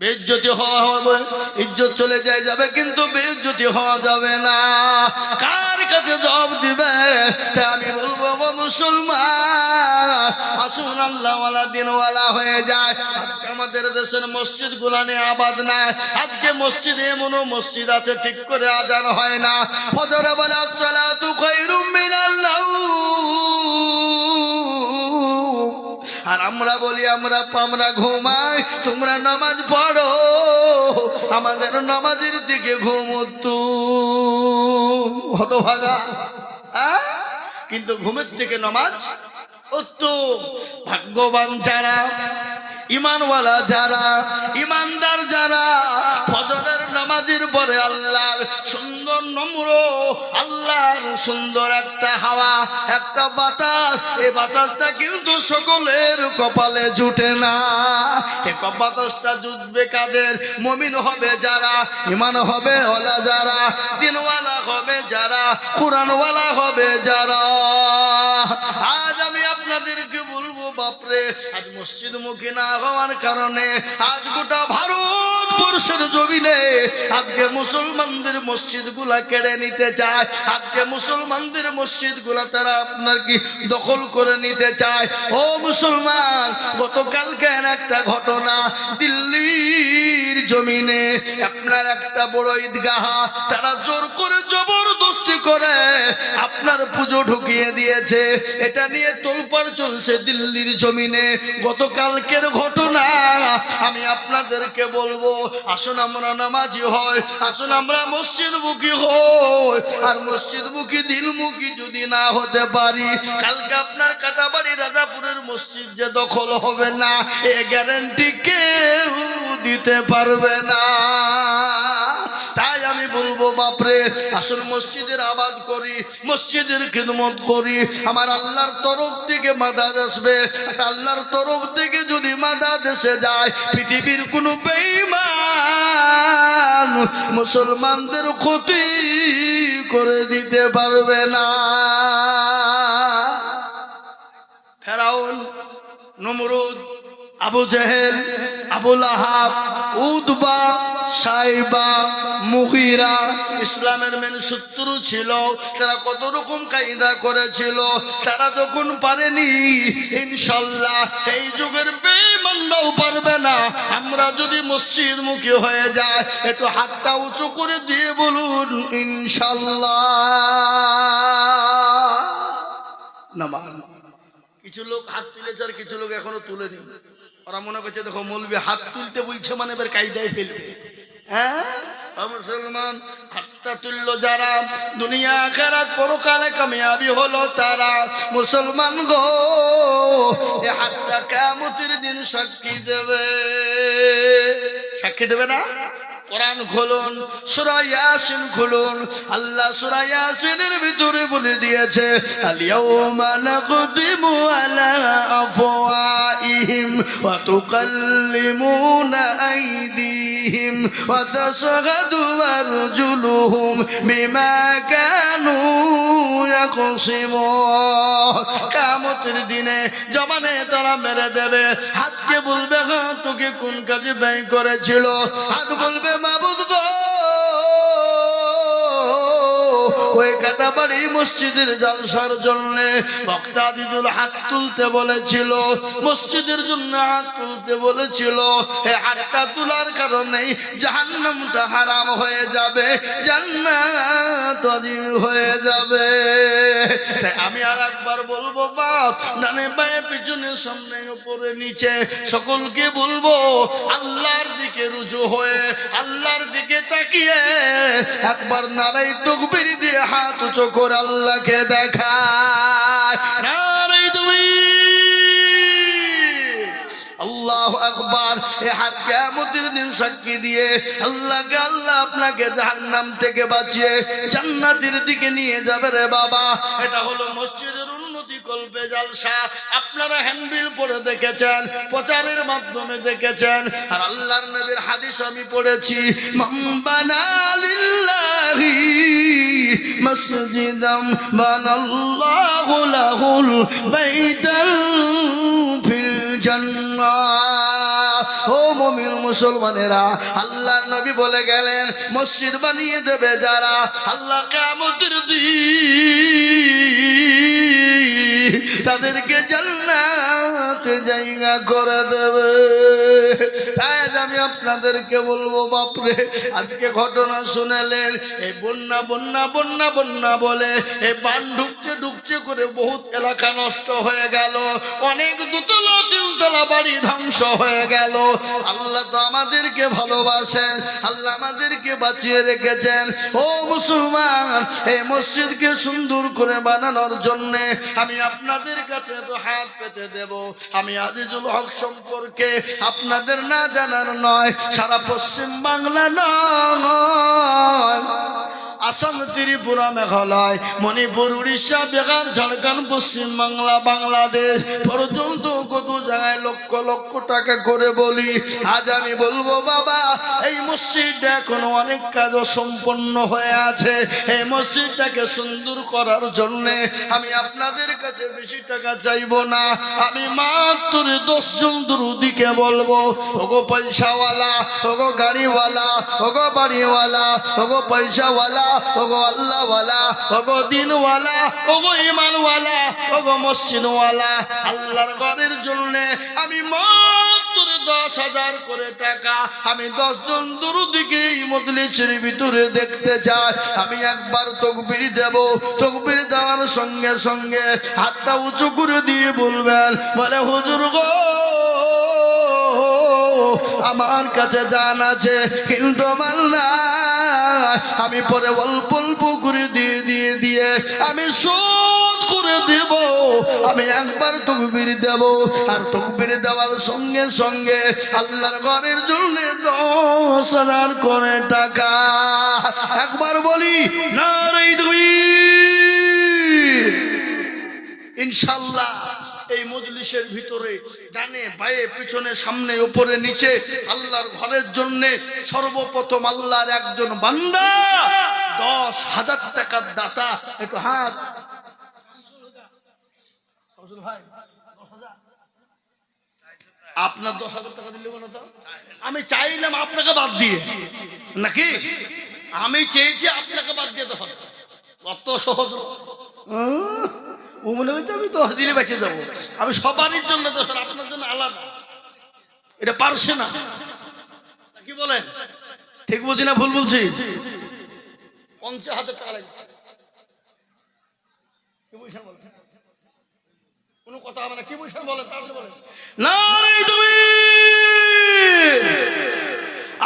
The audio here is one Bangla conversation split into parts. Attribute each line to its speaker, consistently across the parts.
Speaker 1: বেইজ্জতি হওয়া হবে, ইজ্জত চলে যাবে, কিন্তু বেইজ্জতি হওয়া যাবে না। কার কাছে জবাব দিবে? তাই আমি বলবো গো মুসলমান, আসুন আল্লাহওয়ালা দিনওয়ালা হয়ে যায়। আমাদের দেশের মসজিদ গুলানে আবাদ না। আজকে মসজিদে এমনও মসজিদ আছে ঠিক করে আজান হয় না। ফজরে বলে আসসালাতু খায়রুম মিনান নাওম, আর আমরা বলি আমরা ঘুমাই, তোমরা নামাজ পড়ো। আমাদের নামাজের দিকে ঘুমতো হতভাগা, কিন্তু ঘুমের থেকে নামাজ উত্তম। ভাগ্যবান যারা, ইমানওয়ালা যারা, ইমানদার যারা ফজরের নামাজের পরে আল্লাহর সুন্দর নম্র, আল্লাহর সুন্দর একটা হাওয়া, একটা বাতাস, এই বাতাসটা কিন্তু সকলের কপালে জুটে না। এই বাতাসটা জুটবে কাদের? মুমিন হবে যারা, ইমান হবে ওয়ালা যারা, দিনওয়ালা হবে যারা, কুরআনওয়ালা হবে যারা। আজ আমি আপনাদেরকে বলবো, বাপরে, আজ মসজিদ মুখী না হওয়ার কারণে আজ গোটা ভারতবর্ষের জমিনে আজকে মুসলমানদের মসজিদ গুলা কেড়ে নিতে চায়। আজকে মুসলমানদের মসজিদ গুলা তারা আপনার কি দখল করে নিতে চায়। ও মুসলমান, গতকালকে একটা ঘটনা, দিল্লির জমিনে আপনার একটা বড় ঈদগাহ তারা জোর করে জবরদস্তি করে আপনার পুজো ঢুকিয়ে দিয়েছে। এটা নিয়ে তোলপাড় চলছে দিল্লির জমিনে। গতকালকের ঘটনা আমি আপনাদেরকে বলবো, আসুন আমরা নামাজি হই, আসুন আমরা মসজিদমুখী হই। আর মসজিদমুখী দিলমুখী যদি না হতে পারি, কালকে আপনার কাটাবাড়ি রাজাপুরের মসজিদ যে দখল হবে না, এ গ্যারান্টি কেউ দিতে পারবে না। তাই আমি বলবো, বাপরে, আসুন মসজিদের আবাদ করি, মসজিদের খিদমত করি। আমার আল্লাহর তরফ থেকে মাদাদ আসবে। আল্লাহর তরফ থেকে যদি মাদাদ এসে যায়, পৃথিবীর কোনো বেঈমান মুসলমানদের ক্ষতি করে দিতে পারবে না। ফেরাউন, নমরুদ, আবু জেহেল, আবু লাহাব, উতবা, সাইবা, মুগীরা ইসলামের মেন শত্রু ছিল। তারা কত রকম কায়দা করেছিল, তারা যখন পারেনি, ইনশাআল্লাহ এই যুগের বেঈমানরাও পারবে না। আমরা যদি মসজিদমুখী হয়ে যায়, একটু হাতটা উঁচু করে দিয়ে বলুন ইনশাআল্লাহ। নামান কিছু লোক হাত তুলেছে, আর কিছু লোক এখনো তুলেনি। ওরা মনে করছে দেখো মৌলবি হাত তুলতে বলছে মানে এবার কায়দায় ফেলবে। হ্যাঁ মুসলমান, হাতটা তুললো যারা, দুনিয়া আখিরাত পরকালে কামিয়াবি হলো তারা। মুসলমান গো, এই হাতটা কিয়ামতের দিন সাক্ষী দেবে। সাক্ষী দেবে না? কোরআন খুলুন, সূরা ইয়াসিন খুলুন। আল্লাহ সূরা ইয়াসিনের ভিতরে বলে দিয়েছে, আল ইয়াউমা নাখতিমু আলা আফওয়াহিম ওয়া তুকাল্লিমুনা আইদিহিম ওয়া তাশহাদু আরজুলুহুম বিমা কানু ইয়াকসিমুন। কিয়ামতের দিনে জবানে তারা মেরে দেবে। হাতকে বলবে, হ্যাঁ তোকে কোন কাজে ব্যয় করেছিল? হাত বলবে, মাবুদ গো, ওই কাটাবাড়ি মসজিদের জালসার জন্য বক্তা দিদুল হাত তুলতে বলেছিল, মসজিদের জন্য হাত তুলতে বলেছিল। এই হাতটা তোলার কারণেই জাহান্নামটা হারাম হয়ে যাবে, জান্নাত ওয়াজিব হয়ে যাবে। তাই আমি আর একবার বলবো, বাপ ডানে বায়ে পিছনে সামনে উপরে নিচে সকলকে বলবো, আল্লাহর দিকে রুজু হয়ে, আল্লাহর দিকে তাকিয়ে একবার নারাই তাকবীর দিয়ে হাত উঁচু করে আল্লাহকে দেখায়। নারাই তাকবীর, আল্লাহু আকবার। এই হাত কিয়ামতের দিন সাক্ষী দিয়ে আল্লাহকে, আল্লাহ আপনাকে জাহান্নাম থেকে বাঁচিয়ে জান্নাতের দিকে নিয়ে যাবে রে বাবা। এটা হলো মসজিদের উন্নতি কল্পে জালসা। আপনারা হ্যান্ডবিল পড়ে দেখেছেন, প্রচারের মাধ্যমে দেখেছেন, আর আল্লাহর নবীর হাদিস আমি পড়েছি, মান বানা লিল্লাহি মসজিদাম বানাল্লাহু লাহুল বাইতান ফিল জান্নাহ। ও মুমিন মুসলমানেরা, আল্লাহ নবী বলে গেলেন মসজিদ বানিয়ে দেবে যারা, আল্লাহ কিয়ামতের দিন তাদেরকে জান্নাতে জায়গা করে দেবে। আজ আমি আপনাদেরকে বলবো, বাপরে আজকে ঘটনা শুনেলেন, এই বন্যা বন্যা বন্যা বন্যা বলে এই বান ঢুকছে ঢুকছে করে বহুত এলাকা নষ্ট হয়ে গেল, অনেক দুতলা তিনতলা বাড়ি ধ্বংস হয়ে গেল। আল্লাহ তো আমাদেরকে ভালোবাসেন, আল্লাহ আমাদেরকে বাঁচিয়ে রেখেছেন। ও মুসলমান, এই মসজিদকে সুন্দর করে বানানোর জন্য আমি আপনাদের কাছে তো হাত পেতে দেব। আমি আজিজুল হক সম্পর্কে আপনাদের না জানার নয়, সারা পশ্চিম বাংলা নয়, আসাম, ত্রিপুরা, মেঘালয়, মণিপুর, উড়িষ্যা, বিহার, ঝাড়খণ্ড, পশ্চিম বাংলা, বাংলাদেশ পর্যন্ত কত জায়গায় লক্ষ লক্ষ টাকা করে বলি। আজ আমি বলবো বাবা, এই মসজিদটা এখনো অনেক কাজ সম্পন্ন হয়ে আছে। এই মসজিদটাকে সুন্দর করার জন্য আমি আপনাদের কাছে বেশি টাকা চাইবো না, আমি মাত্র 10 জন দুরুদিকে বলবো, ওগো পয়সাওয়ালা, ওগো গাড়িওয়ালা, ওগো বাড়িওয়ালা, ওগো পয়সাওয়ালা, ওগো আল্লাহওয়ালা, ওগো দিনওয়ালা, ওগো ঈমানওয়ালা, ওগো মসজিদওয়ালা, আল্লাহর ঘরের জন্য আমি মাত্র 10,000 করে টাকা আমি 10 জন দুরুদিকে এই মজলিসের ভিতরে দেখতে চাই। আমি একবার তাকবীর দেব, তাকবীর দেওয়ার সঙ্গে সঙ্গে হাতটা উঁচু করে দিয়ে বলবেন, বলে হুজুর গো, আমার কাছে জান আছে কিন্তু মাল না, আমি পরে অল্প অল্প করে দিয়ে দিয়ে দিয়ে আমি শোধ করে দেব। আমি একবার তাকবীর দেব, আর তাকবীর দেওয়ার সঙ্গে সঙ্গে আল্লাহর ঘরের জন্য 10,000 করে টাকা। একবার বলি নারে তাকবীর। ইনশাআল্লাহ এই মজলিসের ভিতরে ডানে বায়ে পিছনে সামনে উপরে নিচে আল্লাহর ঘরের জন্য সর্বপ্রথম আল্লাহর একজন বান্দা 10,000 টাকার দাতা। একটু হাত ভাই, আপনার 10,000 টাকা দিলে বলো তো, আমি চাইলাম আপনাকে বাদ দিয়ে নাকি, আমি চেয়েছি আপনাকে বাদ দিয়ে, তো হবে কত সহজ। ও মনে হচ্ছে আমি 10 দিনে বেঁচে যাবো, আমি সবারই জন্য 10, আপনার জন্য আলাদা, এটা পারছে না। কি বলেন, ঠিক বলছি না ভুল বলছি? 50,000 টাকা লাগবে, কি বলছেন বলেন, কোনো কথা হবে না, কি বলছেন বলেন, তাহলে বলেন না রে তুমি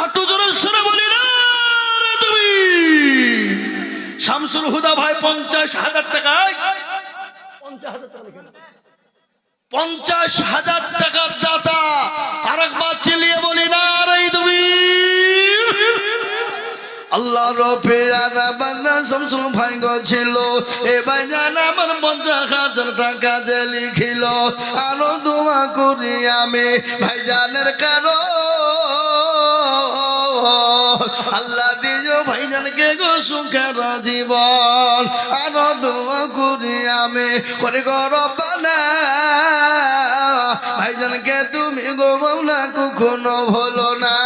Speaker 1: আটু জোরের সুরে বলি না রে তুমি। শামসুল হুদা ভাই 50,000 টাকায় 50,000 টাকা লিখে না, 50,000 টাকার দাতা। আরেকবার চিল্লিয়ে বলি না রে তুমি। আল্লাহ রফিয়ানা বান্দা শামসুল ভাই গো ছিল, এ ভাই জান আমার 50,000 টাকা যে লিখিল, আরো দোয়া করি আমি ভাইজানের কারো, আল্লাহ দিও ভাইজানকে গো সুখের জীবন, আরো দোয়া করি আমি করে গো রব্বানা, ভাইজানকে তুমি গো মাওলা কখনো ভুলো না।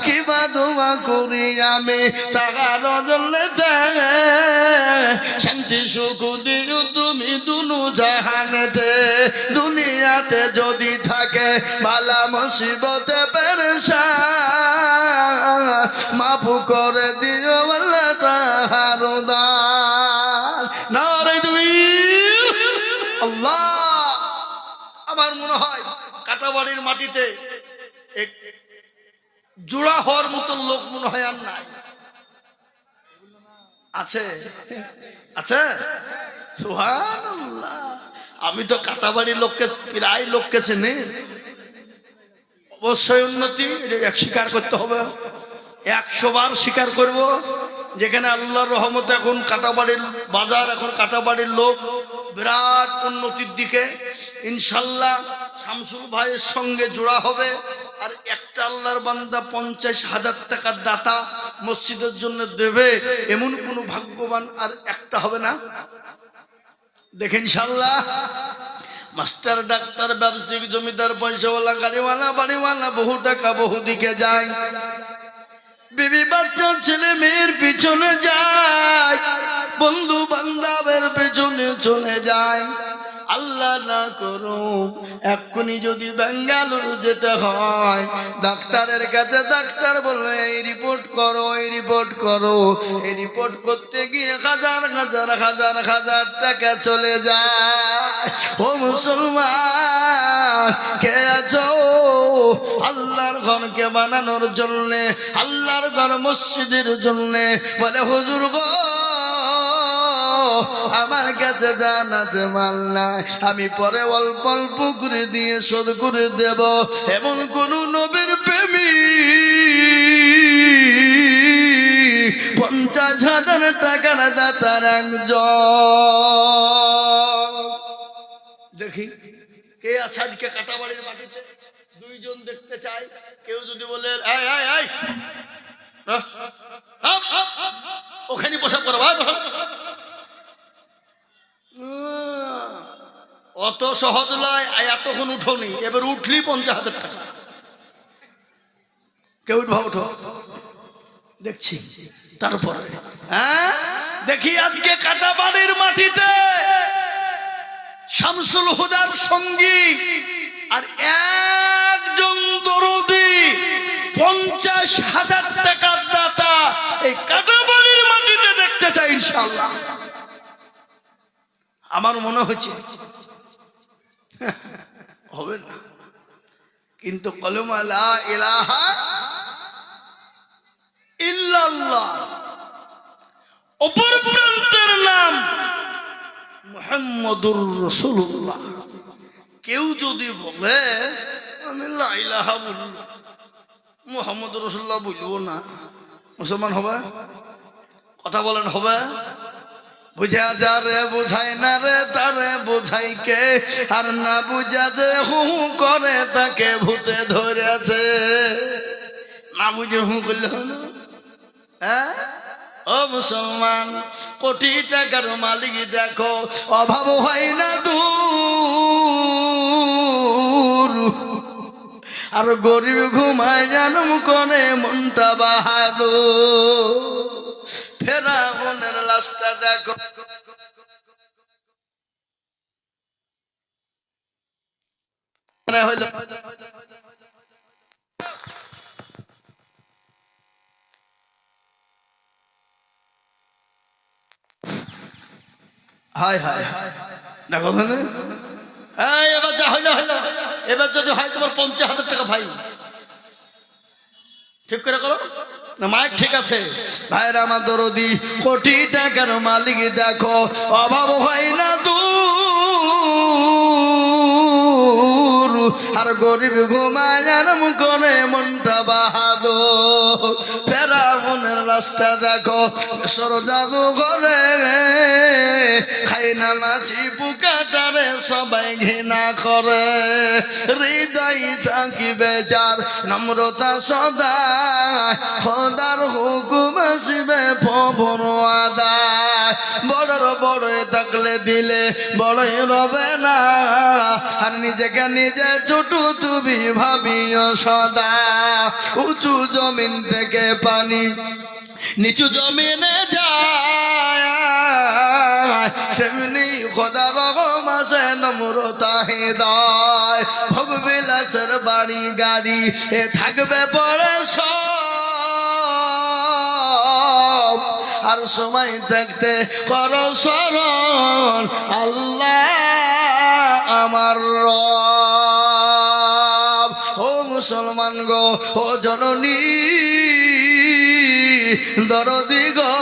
Speaker 1: কিবা দোয়া করি আমি তাহার জন্যে শান্তি সুখ দিও তুমি দুনু জাহানেতে, দুনিয়াতে যদি থাকে বালা মুসিবতে পেরেশান, মাফ করে দিও আল্লাহ তাহার দান। নারে তাকবীর। আল্লাহ, আমার মনে হয় কাটাবাড়ির মাটিতে জোড়া হওয়ার মতো লোক মনে হয় আর নাই, আছে আছে সুবহানাল্লাহ। আমি তো কাটাবাড়ির লোককে প্রায় লোককে চিনি, অবশ্যই উন্নতি স্বীকার করতে হবে, 100 বার স্বীকার করব। যেখানে আল্লাহর রহমতে এখন কাটাবাড়ির বাজার, এখন কাটাবাড়ির লোক বিরাট উন্নতির দিকে ইনশাল্লাহ শামসুল ভাইয়ের সঙ্গে জোড়া হবে। আর একটা আল্লাহর বান্দা 50,000 টাকার দাতা মসজিদের জন্য দেবে, এমন কোন ভাগ্যবান আর একটা হবে না। দেখেন ইনশাল্লাহ মাস্টার, ডাক্তার, ব্যবসায়িক, জমিদার, পয়সাওয়ালা, গাড়িওয়ালা, বাড়িওয়ালা, বহু টাকা বহু দিকে যায়। বিবি বাচ্চা ছেলে মেয়ের পিছনে যায়, বন্ধু বান্ধবের পেছনে চলে যায়। আল্লাহ না করুন এক্ষুনি যদি বেঙ্গালুরু যেতে হয়, ডাক্তারের কাছে ডাক্তার বললে এই রিপোর্ট করো, এই রিপোর্ট করো, এই রিপোর্ট করতে গিয়ে হাজার হাজার হাজার হাজার টাকা চলে যায়। ও মুসলমান, কে আছো আল্লাহর ঘরকে বানানোর জন্যে, আল্লাহর ঘর মসজিদের জন্যে বলে হুজুর গো আমার কাছে জান আছে মাল নাই, আমি পরে অল্প অল্প করে দিয়ে শোধ করে দেব। এমন কোন নবীর প্রেমিক 50,000 টাকার দাতার একজন। দেখি কে আছে আজকে কাটাবাড়ির মাটিতে, দুইজন দেখতে চাই। কেউ যদি বলে ওখানে পোশাক করো, অত সহজ নয়। এতক্ষণ উঠোনি, এবার উঠলি 50,000 টাকা। কেউ উঠবা, উঠো দেখছি। তারপরে দেখি আজকে কাটাবাড়ির মাটিতে শামসুল হুদার সঙ্গী আর একজন দরদি 50,000 টাকার দাতা এই কাটাবাড়ির মাটিতে দেখতে চাই ইনশাআল্লাহ। আমার মনে হচ্ছে হবে না, কিন্তু কলেমা লা ইলাহা ইল্লাল্লাহ, অপর প্রান্তের নাম মুহাম্মাদুর রাসূলুল্লাহ। কেউ যদি বলে আমি লা ইলাহা বলবো, মুহাম্মাদুর রাসূলুল্লাহ বলবো না, মুসলমান হবে? কথা বলেন হবে? বুঝা যা রে বুঝাই না রে তারে বুঝাই কে, আর না বুঝা যে হু করে তাকে ভূতে ধরেছে। না বুঝে হু করলে হলো? হ্যাঁ ও মুসলমান, কোটি টাকার মালিক দেখো অভাব হয় না দূর, আর গরিব ঘুমায় জানম করে মনটা বাহাদুর। ফেরাউনের লাশটা দেখো, হইল হায় হায় দেখো, এবার যা হইল হইল। এবার যদি হয় তোমার 50,000 টাকা ভাই, ঠিক করে করো না। মাইক ঠিক আছে ভাইরা আমার দরদি, কোটি টাকার মালিক দেখো অভাব হয় না দূর, আর গরিব ঘুমায় জানম করে মনটা বাহাদুর। ফেরাউনের রাস্তা দেখো সর জাদু ঘরে, খাই না মাছি পোকা তারে সবাই ঘৃণা করে। হৃদয় থাকিবে যার নম্রতা সদা, খোদার হুকুম আসবে পবন আদায়। বড়র বড় থাকলে দিলে বড়ই রবে না, আর নিজেকে নিজে ছোট তুমি ভাবিও সদা। উঁচু জমিন থেকে পানি নিচু জমিনে যায়, তেমনি খোদা রকম আছে নম্রতা হৃদয়। ভোগবিলাসের বাড়ি গাড়ি এ থাকবে পরে সব, আর সময় থাকতে করো স্মরণ আল্লাহ আমার রব। ও মুসলমান গো, ও জননী দরদি গো,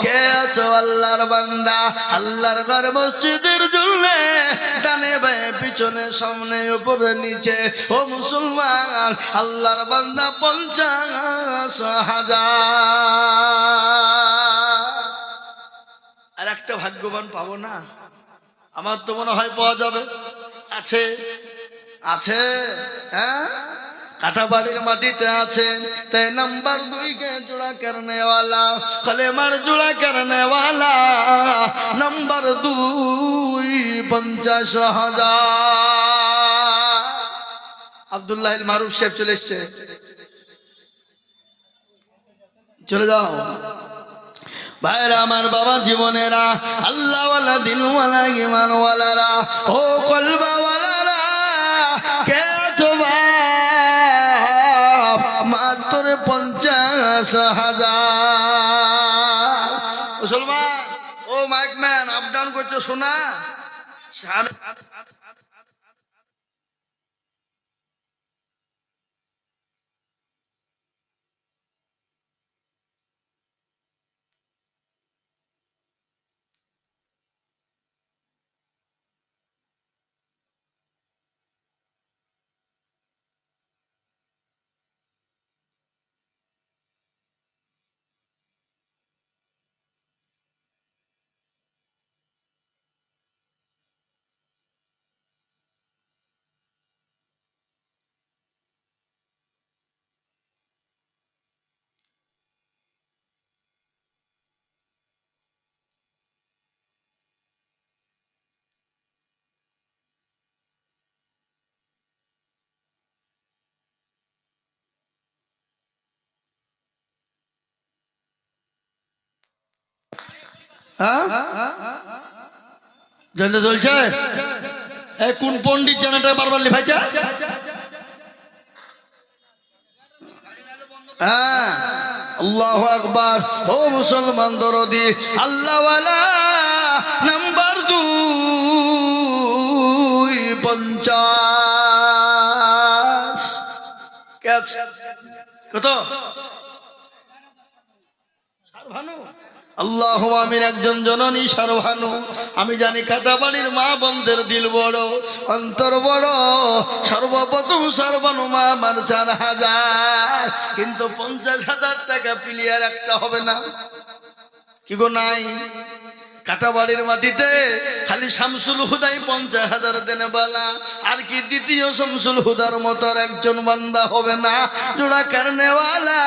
Speaker 1: কে আছো আল্লাহর বান্দা, আল্লাহর ঘর মসজিদের জন্য ডানে বায়ে পিছনে সামনে উপরে নিচে। ও মুসলমান আল্লাহর বান্দা 50,000। আর একটা ভাগ্যবান পাবো না? আমার তো মনে হয় পাওয়া যাবে। আছে আছে, হ্যাঁ কাটাবাড়ির মাটিতে আছেন, তাই নাম্বার 2 কে জোড়া করনে वाला, কলেমার জোড়া করনে वाला নাম্বার 2 50,000। আব্দুল্লাহ মারুফ সাহেব চলে এসছে, চলে যাও ভাইরা আমার, বাবা জীবনেরা, আল্লাহ ওয়ালা দিলওয়ালা ঈমানওয়ালারা, ও কলবাওয়ালারা, কে তো বাপ মাত্র 50,000। মুসলমান ও মাইকম্যান আপ ডাউন করছো শোনা, হ্যাঁ জানা চলছে। এই কোন পণ্ডিত জানাটা বারবার লিখাইছে? হ্যাঁ আল্লাহু আকবার। ও মুসলমান দরদি, আল্লাহ ওয়ালা নাম্বার 2 50। কত? আল্লাহু আমিন। একজন জননী সর্বানু, আমি জানি কাটাবাড়ির মা বোনদের দিল বড়, অন্তর বড়। সর্বপ্রথম সর্বানু মা আমার 4,000, কিন্তু 50,000 টাকা প্লেয়ার একটা হবে না। কি গো নাই? কাটাবাড়ির মাটিতে খালি শামসুল হুদাই 50,000 দেনে বালা, আর কি দ্বিতীয় শামসুল হুদার মতো একজন বান্দা হবে না। জোড়া করনেওয়ালা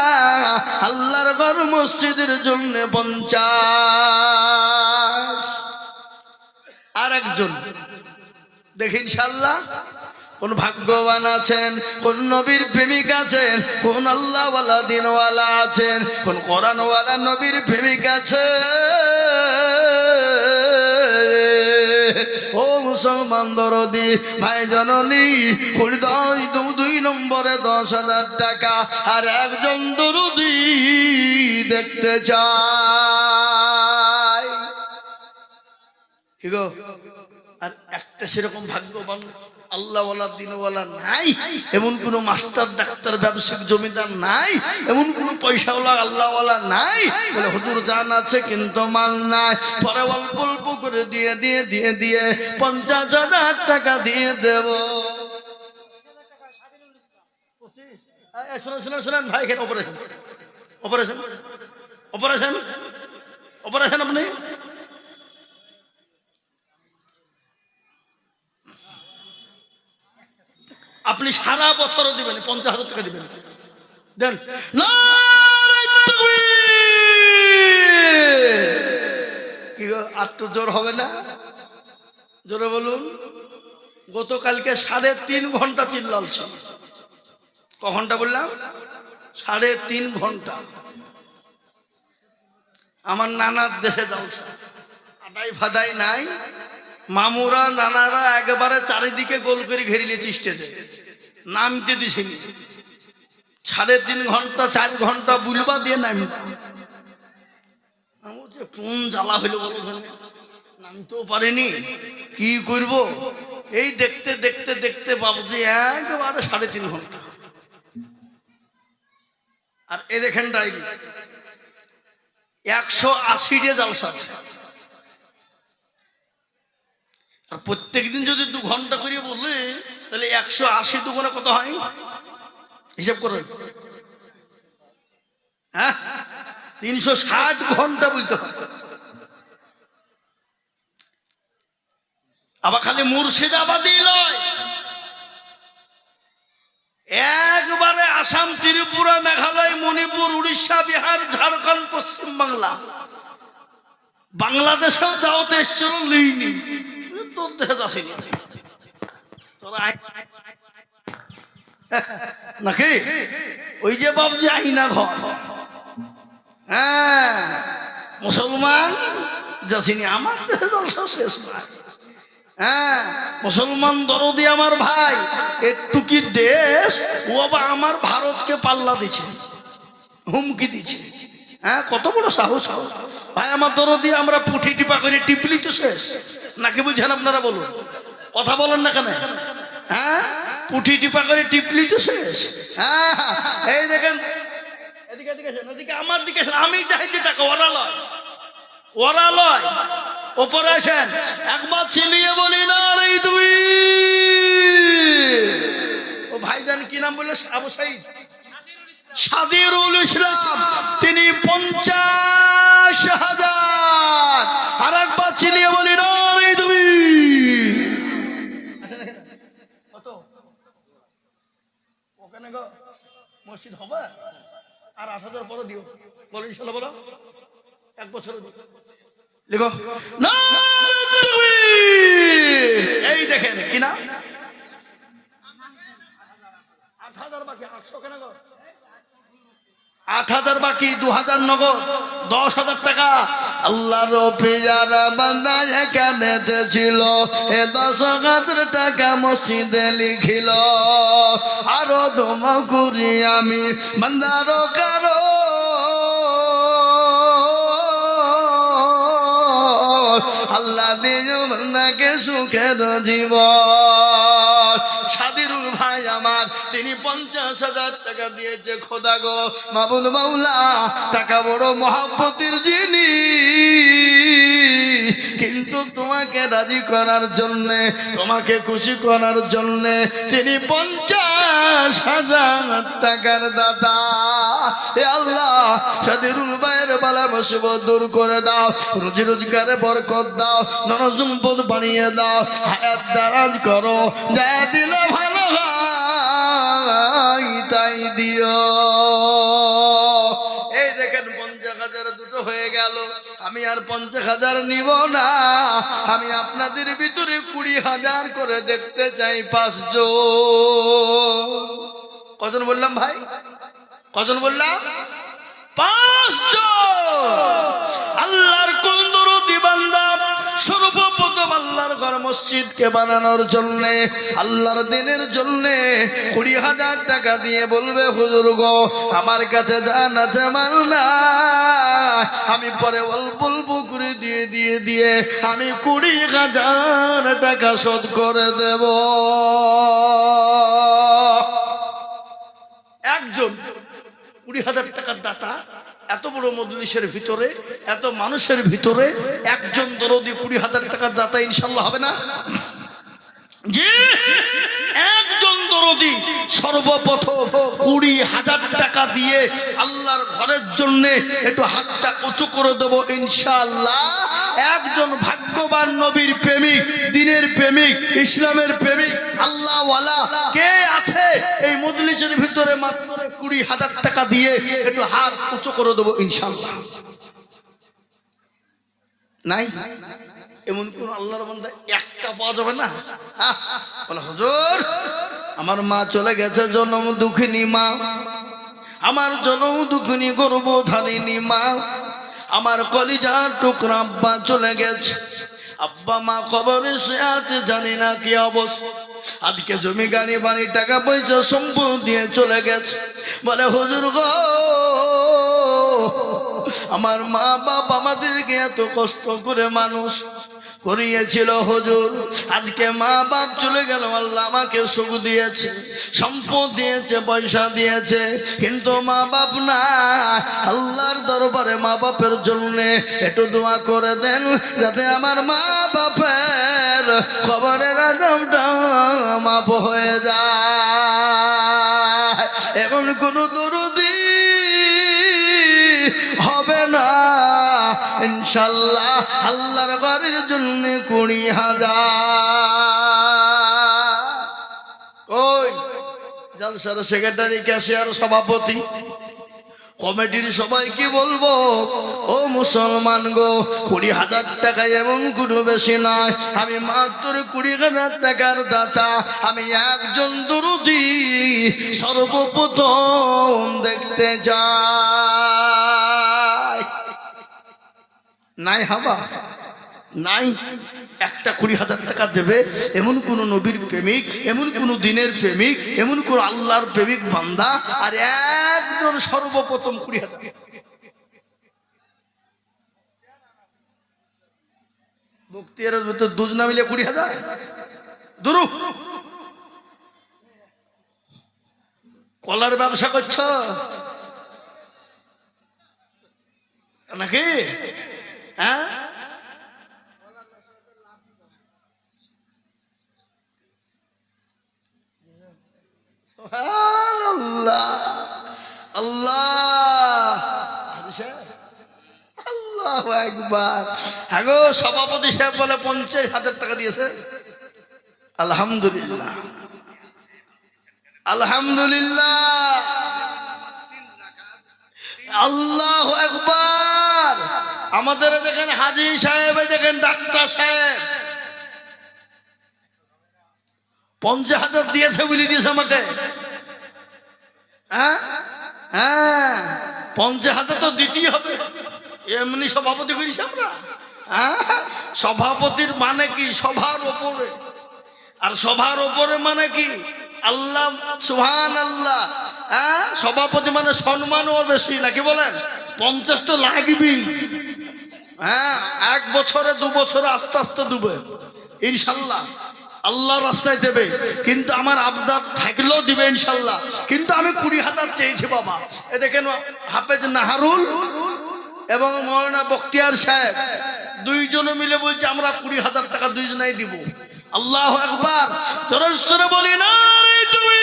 Speaker 1: আল্লাহর ঘর মসজিদের জন্য 50। আর একজন দেখি ইনশাআল্লাহ কোন ভাগ্যবান আছেন, কোন নবীর প্রেমিক আছেন, কোন আল্লাহওয়ালা দিনওয়ালা আছেন, কোন কোরআনওয়ালা নবীর প্রেমিক আছে। ও মুসলমান দরদি ভাই জননী, হৃদয় 2 নম্বরে 10,000 টাকা, আর একজন দরদি দেখতে চাই। কি গো, আর একটা সেরকম ভাগ্যবান আল্লাহওয়ালা দিনওয়ালা নাই, এমন কোন মাস্টার ডাক্তার ব্যবসায়িক জমিদার নাই, এমন কোন পয়সাওয়ালা আল্লাহওয়ালা নাই বলে হুজুর জান আছে কিন্তু মাল নাই। পরে অল্প অল্প করে দিয়ে দিয়ে দিয়ে দিয়ে 50,000 টাকা দিয়ে দেব। শোনেন ভাই, এখানে অপারেশন অপারেশন অপারেশন অপারেশন আপনি আপনি সারা বছরও দিবেন, 50,000 টাকা দিবেন, দেন। কি আর তো জোর হবে না? জোরে বলুন। গতকালকে 3.5 ঘন্টা চিল্লালছি। ক ঘন্টা বললাম? 3.5 ঘন্টা। আমার নানার দেশে যাওয়া, আদাই ফাদাই নাই, মামুরা নানারা একেবারে চারিদিকে গোল করে ঘেরে নিয়ে চিস্টেছে, নামতে দিছিনি। 3.5 ঘন্টা 4 ঘন্টা বুলবা দিয়ে নামতে, কোন জ্বালা হইলো বলো, নামতেও পারিনি, কি করব। এই দেখতে দেখতে দেখতে বাবুজি একেবারে 3.5 ঘন্টা। আর এ দেখেন ডাইরি 180 জালসা আছে। আর প্রত্যেকদিন যদি 2 ঘন্টা করে বললে তাহলে 180 দুগুণে কত হয় হিসাব করে? হ্যাঁ, 360 ঘন্টা বলতে হয়। আবার খালি মুর্শিদাবাদই নয়, একবার বিহার, ঝাড়খণ্ড, পশ্চিম বাংলা, বাংলাদেশেও দাওয়াতে এসেছিল, লিইনি। তোর দেহে আসেনি তোরা নাকি? ওই যে বাবজি আইনা ঘর, হ্যাঁ মুসলমান যাসিনি, আমার দেহে জলসা শেষ নাই। হ্যাঁ মুসলমান দরদি আমার ভাই, একটু কি দেশ ও বা আমার ভারতকে পাল্লা দিচ্ছে, হুমকি দিচ্ছে। হ্যাঁ কত বড় সাহস ভাই আমার দরদি। আমরা পুঁটি টিপা করে টিপলি তো শেষ নাকি? বুঝছেন আপনারা? বলুন, কথা বলেন না কেন? হ্যাঁ পুঁটি টিপা করে টিপলি তো শেষ। হ্যাঁ এই দেখেন, এদিকে এদিকে আসেন, এদিকে আমার দিকে আসেন। আমি চাইছি টাকা ওরা লয়, ওরা লয়, ওপরে আসেন। একবার চিলিয়ে বলি না রে তুমি। ও ভাইজান কি নাম বলে? আবু সাইদ সাদিরুল ইসলাম, তিনি 50,000। আর একবার চিলিয়ে বলি না রে তুমি। কত ওখানে গো মসজিদ হবে? আর 8,000 পরে দিও, বলো ইনশাল্লাহ, বলো 1 বছর লিখো না। এই দেখেন কি না, 8,000 বাকি, 800 কেন গো? 8,000 বাকি, 2,000 নগদ, 10,000 টাকা। আল্লাহর পিয়ারা বান্দা এখানে ছিল, এ 10,000 টাকা মসজিদে লিখিল। আরো দোয়া করি আমি বান্দার কারো, আল্লাহ দিও বান্দাকে সুখের জীবন। সাদিরুল ভাই আমার, তিনি 50,000 টাকা দিয়েছে। খোদা গো মাবুদ মাওলা, টাকা বড় মহব্বতের জিনিস, কিন্তু তোমাকে রাজি করার জন্যে, তোমাকে খুশি করার জন্যে তিনি 50,000 টাকার দাতা। এ আল্লাহ, সাদিরুল ভাইয়ের বালা মুসিবত দূর করে দাও, রুজি রোজগারে বরকত দাও, ধন সম্পদ বানিয়ে দাও, হায়াত দারাজ করো, যা দিলে ভালো হয় তাই দিও। এই দেখেন 50,000 দুটো হয়ে গেল। আমি আর 50,000 নিব না, আমি আপনাদের ভিতরে 20,000 করে দেখতে চাই। 5 জন। কজন বললাম ভাই? কজন বললাম? 5 জন। আল্লাহর কোন দরদি বান্দা সর্বপ্রথম আল্লাহর ঘর মসজিদকে বানানোর জন্য, আল্লাহর দিনের জন্য 20,000 টাকা দিয়ে বলবে, হুজুর গো আমার কাছে জান আছে মাল না, আমি পরে অল্প অল্প করে দিয়ে আমি 20,000 টাকা শোধ করে দেব। একজন 20,000 টাকার দাতা, এত বড় মজলিসের ভিতরে, এত মানুষের ভিতরে একজন দরদি 20,000 টাকার দাতা ইনশাল্লাহ হবে না? জি, একজন দরদি সর্বপ্রথম 20,000 টাকা দিয়ে আল্লাহর ঘরের জন্য একটু হাতটা উঁচু করে দেবো ইনশাআল্লাহ। একজন ভাগ্যবান নবীর প্রেমিক, দিনের প্রেমিক, ইসলামের প্রেমিক, আল্লাহওয়ালা কে আছে এই মজলিসের ভিতরে? মাত্র 20,000 টাকা দিয়ে একটু হাত উঁচু করে দেবো ইনশাআল্লাহ। নাই? এমন কোন আল্লাহর বান্দা একটা পাওয়া যাবে না? বলে হুজুর আমার মা চলে গেছে, জনম দুঃখিনী মা, আমার জনম দুঃখিনী গর্ভধারিণী মা, আমার কলিজার টুকরা আব্বা চলে গেছে, আব্বা মা কবরে সে আছে, জানি না কি অবস্থা। আজকে জমি গাড়ি বাড়ি টাকা পয়সা সম্পদ দিয়ে চলে গেছে। বলে হুজুর গো আমার মা বাপ আমাদেরকে এত কষ্ট করে মানুষ করিয়েছিল হুজুর, আজকে মা বাপ চলে গেল, আল্লাহ আমাকে সুখ দিয়েছে, সম্পদ দিয়েছে, পয়সা দিয়েছে, কিন্তু মা বাপ না। আল্লাহর দরবারে মা বাপের জন্য একটু দোয়া করে দেন, যাতে আমার মা বাপের কবরের আযাবটা মাফ হয়ে যায়। এমন কোন দরদি হবে না ইনশাআল্লাহ আল্লাহর ঘরের জন্য 20,000। ওই জলসার সেক্রেটারি, ক্যাশিয়ার, সভাপতি কমিটির সবাইকে বলবো, ও মুসলমান গো, 20,000 টাকা এমন কোনো বেশি নয়, আমি মাত্র 20,000 টাকার দাতা। আমি একজন দরুদি সর্বপ্রথম দেখতে যাই। নাই হাবা নাই, একটা 20,000 টাকা দেবে এমন কোন নবীর প্রেমিক, এমন কোন দিনের প্রেমিক, এমন কোন আল্লাহর প্রেমিক বান্দা, আর একজন সর্বপ্রথম 20,000। বক্তিয়ারের ভিতর দুজ না মিলে 20,000 দুরু। কলার ব্যবসা করছ নাকি? হ্যাঁ, আল্লাহ আল্লাহ আল্লাহু আকবার। হ্যাঁ গো, সভাপতি সাহেব বলে 50,000 টাকা দিয়েছে। আলহামদুলিল্লাহ আলহামদুলিল্লাহ, আল্লাহু আকবার। আমাদের দেখেন হাজী সাহেব, দেখেন ডাক্তার সাহেব 50,000 দিয়েছে বলে দিয়েছে আমাকে। হ্যাঁ হ্যাঁ, 50,000 তো দিতেই হবে, এমনি সভাপতি করিস আমরা। হ্যাঁ, সভাপতির মানে কি? সভার ওপরে। আর সভার ওপরে মানে কি? আল্লাহ সুবহানাল্লাহ। হ্যাঁ, সভাপতি মানে সম্মানও বেশি, নাকি বলেন? 50 তো লাগবেই। হ্যাঁ, 1 বছরে 2 বছরে আস্তে আস্তে দেবে ইনশাল্লাহ, আল্লাহ রাস্তায় দেবে। কিন্তু আমার আবদার থাকলেও দিবে ইনশাল্লাহ। কিন্তু আমি 20,000 চেয়েছি বাবা। এ দেখেন হাফেজ নাহারুল এবং মৌলানা বখতিয়ার সাহেব দুইজনে মিলে বলছে আমরা 20,000 টাকা দুইজনেই দিব। আল্লাহু আকবার, জোরে বলি না তুমি।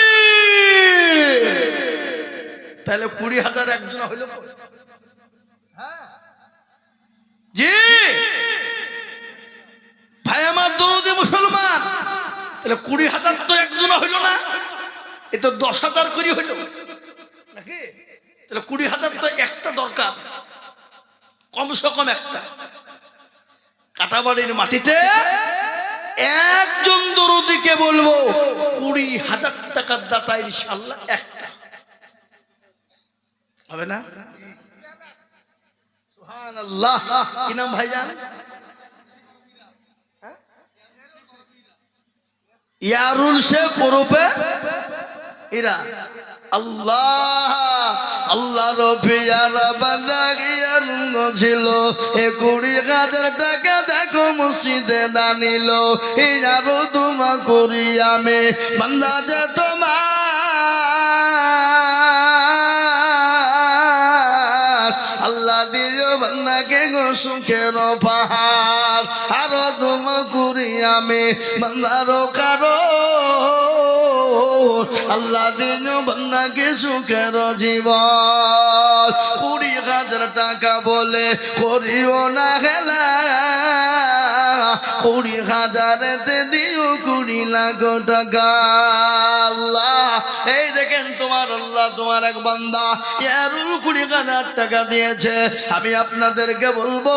Speaker 1: তাহলে 20,000 একজন হইল। হ্যাঁ জি ভাই আমার দরদি মুসলমান, তাহলে 20,000 তো একজন হইল না, এ তো 10,000 করে হইল নাকি? তাহলে 20,000 তো একটা দরকার, কমসে কম একটা। কাটাবাড়ির মাটিতে একজন দরদিকে বলবো 20,000 টাকার দাতা ইনশাল্লাহ একটা হবে না? সুবহানাল্লাহ। কি নাম ভাইজান? ইয়ারুল শেখ ওরফে ইরা। আল্লাহ আল্লাহ রবিয়ারা বান্দা গিয়ার ছিল, 20,000 টাকা দেখো মসজিদে দানিল। ইয়ারো তোমা করি আমি বান্দা যে তোমার, আল্লাহ দিও বান্দাকে গো সুখের পাহাড়। আরো তোমা করি আমি বান্দারও কারো, আল্লাহ দিন বান্দাকে সুখের জীবন। 20,000 টাকা বলে করিও না খেলা, 20,000-তে দিও 20 লাখ টাকা। আল্লাহ এই দেখেন তোমার আল্লাহ তোমার এক বান্দা ইয়ারুল 20,000 টাকা দিয়েছে। আমি আপনাদেরকে বলবো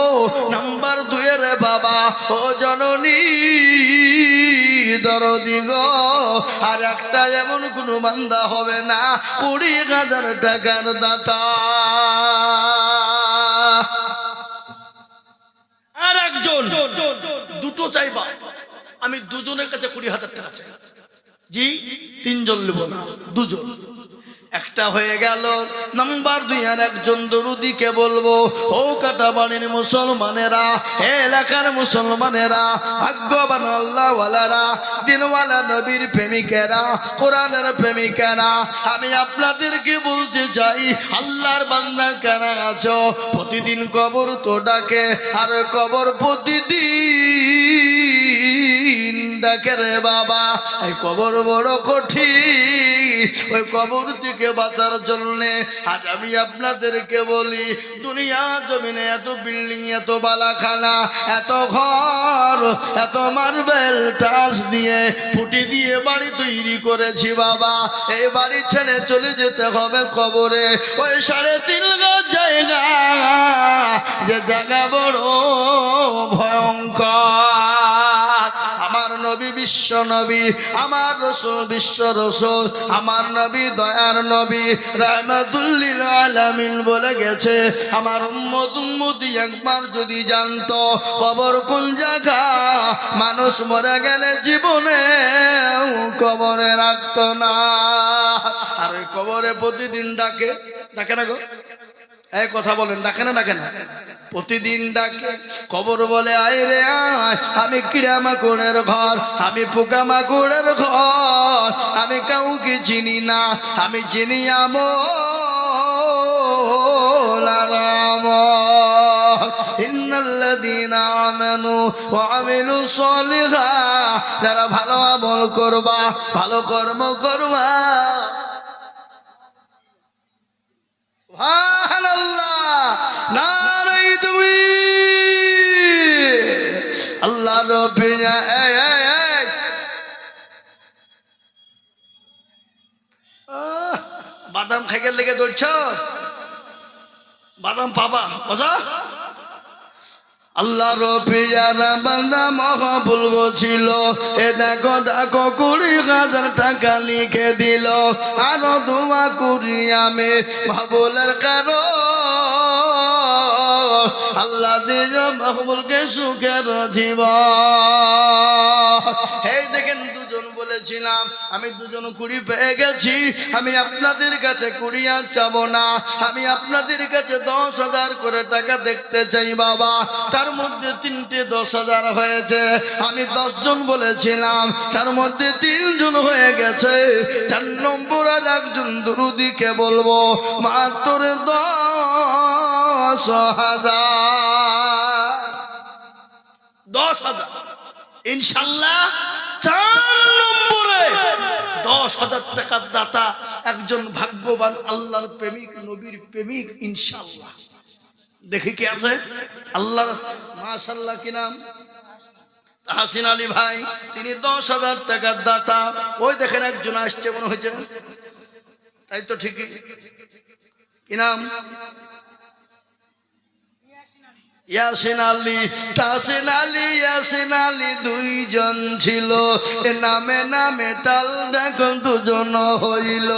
Speaker 1: নাম্বার 2 এর বাবা ও জননী দরদি গো, আর একটা এমন কোন বান্দা হবে না 20,000 টাকার দাতা। আর একজন দুটো চাইবা, আমি দুজনের কাছে 20,000 টাকা চাই। জি 3 জন নেব না, 2 জন। একটা হয়ে গেল। নাম্বার 2 আর একজন দরুদিকে বলবো, ও কাটাবাড়ির মুসলমানেরা, এলাকার মুসলমানেরা, ভাগ্যবান আল্লাহওয়ালারা, দিনওয়ালা নবীর প্রেমিকেরা, কোরআনের প্রেমিকেরা, আমি আপনাদেরকে বলতে চাই, আল্লাহর বান্দা কারা আছো প্রতিদিন কবর তো ডাকে, আর কবর প্রতিদিন ডাকে রে বাবা, এই কবর বড় কঠিন, ওই কবর থেকে বাঁচার জন্যে আজ আমি আপনাদেরকে বলি, দুনিয়া জমিনে এত বিল্ডিং, এত বালাখানা, এত ঘর, এত মার্বেল টাইলস দিয়ে পুটি দিয়ে বাড়ি তৈরি করেছি বাবা, এই বাড়ি ছেড়ে চলে যেতে হবে কবরে। ওই 3.5 গজ জায়গা, যে জায়গা বড় ভয়ঙ্কর। আমার নবী বিশ্ব নবী, আমার রসুল বিশ্ব রসুল, আমার নবী দয়ার নবী রাহমাতুল লিল আলামিন বলে গেছে, আমার উম্মত উম্মতি একবার যদি জানতো কবর কোন জায়গা, মানুষ মরে গেলে জীবনে কবরে রাখতো না। আর ওই কবরে প্রতিদিন ডাকে, ডাকে না গো, এই কথা বলেন, ডাকে না ডাকে না? প্রতিদিন ডাকে। কবর বলে আয় রে আয়, আমি কিড়া মাকড়ের ঘর, আমি পোকা মাকড়ের ঘর, আমি কাউকে চিনি না, আমি চিনি আমল আর আমল। ইন্নাল্লাযীনা আমানু ওয়া আমিলুস সলিহাত, যারা ভালো আমল করবা, ভালো কর্ম করবা, আল্লাহ রব্বিনা বাদাম খাইকে লেগে দৌড়ছ, বাদাম পাবা বসা। আল্লাহ রব্বিনা বান্দা মহাবুল ছিল, এ দেখো দেখো 20,000 টাকা লিখে দিল, আরো দোয়া করি আমি মাহবুলের কারণ, আল্লাহ দিও মাহবুলকে সুখের জীবন। এই দেখেন দুজন বলেছিলাম, আমি 2 কুড়ি পেয়ে গেছি, আমি আপনাদের কাছে 20 আর চাবো না, আমি আপনাদের কাছে 10,000 করে টাকা দেখতে চাই বাবা। তার মধ্যে 3টে 10,000 হয়েছে, আমি 10 জন বলেছিলাম, তার মধ্যে 3 জন হয়ে গেছে, 4 নম্বর আর একজন দুরুদিকে বলবো, মাত্র 10,000 ইনশাল্লাহ। 4 নম্বরে 10,000 টাকার দাতা একজন ভাগ্যবান আল্লাহর প্রেমিক, নবীর প্রেমিক ইনশাল্লাহ। দেখি কি আছে আল্লাহর মাশাআল্লাহ, কি নাম? তাহসিন আলী ভাই, তিনি 10,000 টাকার দাতা। ওই দেখেন একজন আসছে মনে হয়েছে, তাই তো ঠিকই, কি নাম? ইয়াসিন আলী, তাহসিন আলী, ইয়াসিন আলী, 2 জন ছিল, এ নামে নামে তাল দেখো 2 জন হইল,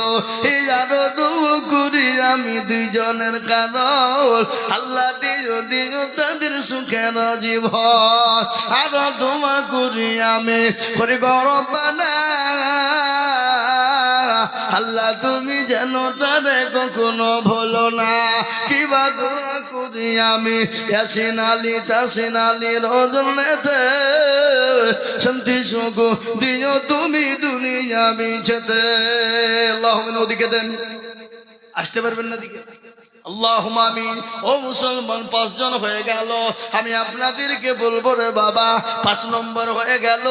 Speaker 1: এই আরো 2 কুড়ি আমি 2 জনের কারণ, আল্লাহ দিও দিও তাদের সুখের জীবন, আরো দোয়া করি আমি করি গরব বানা, আল্লাহ তুমি যেন তারে কখনো ভুলো না। কিবা দোয়া করি আমি ইয়াসিন আলী, তাহসিন আলীর রজনেতে, শান্তি সুখ দিও তুমি দুনিয়া বিছেতে। আল্লাহুম্মা ওদিকে দেন, আসতে পারবেন না দিকে? আল্লাহুম্মা আমিন। ও মুসলমান, 5 জন হয়ে গেল, আমি আপনাদেরকে বলবো রে বাবা, 5 নম্বর হয়ে গেল,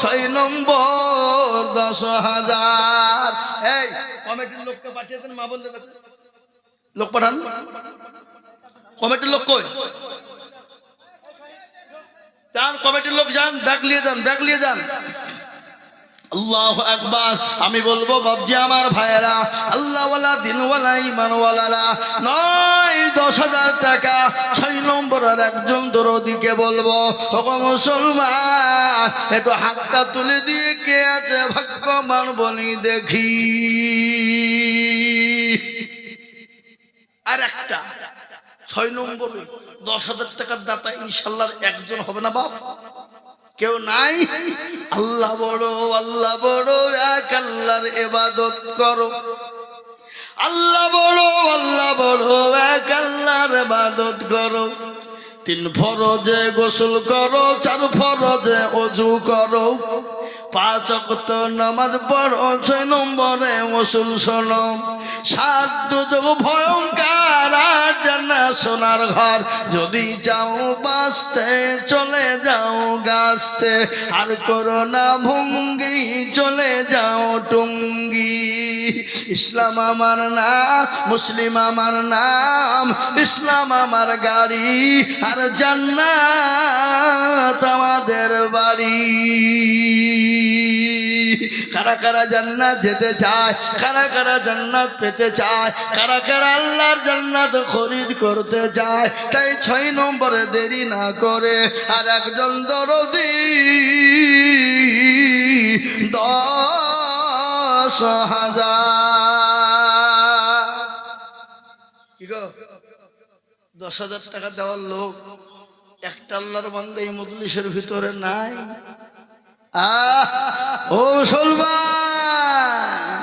Speaker 1: 6 নম্বর 10,000। এই কমিটির লোককে পাঠিয়ে দেন, মা বলতে পারছে লোক পাঠান, কমিটির লোক কই যান, কমিটির লোক যান, ব্যাগ নিয়ে যান, ব্যাগ নিয়ে যান। আল্লাহু আকবার। আমি বলবো বাপজি আমার ভাইয়েরা, আল্লাহওয়ালা দিনওয়ালা ইমানওয়ালারা, 9-10,000 টাকা 6 নম্বরের একজন দরদিকে বলবো, ওগো মুসলমান, একটু হাতটা তুলে দিয়ে কে আছে ভাগ্যবান বলি দেখি। আর একটা 6 নম্বরে 10,000 টাকার দাতা ইনশাল্লাহ একজন হবে না বাপ? কেউ নাই? আল্লাহ বড়, আল্লাহ বড়, এক আল্লাহর ইবাদত করো, আল্লাহ বড়, আল্লাহ বড়, এক আল্লাহর ইবাদত করো। 3 ফরজে গোসল করো, 4 ফরজে ওযু করো, 5 ওয়াক্ত নামাজ পড়ো, 6 নম্বরে ওসুল শোনো, 7 দুজক ভয়ঙ্কর আর জান্নাত সোনার ঘর, যদি চাও বাঁচতে চলে যাও গাছতে, আর করো না ভঙ্গি চলে যাও টুঙ্গি। ইসলাম আমার নাম, মুসলিম আমার নাম, ইসলাম আমার গাড়ি, আর জান্নাত আমাদের বাড়ি। কারা কারা জান্নাত যেতে চায়, কারা কারা জান্নাত পেতে চায়, কারা কারা আল্লাহর জান্নাত খরিদ করতে চায়, তাই 6 নম্বরে দেরি না করে আর একজন দরদি 10,000 কি গো 10,000 টাকা দেওয়ার লোক একটা আল্লাহর বান্দা এই মজলিসের ভিতরে নাই। ও মুসলমান,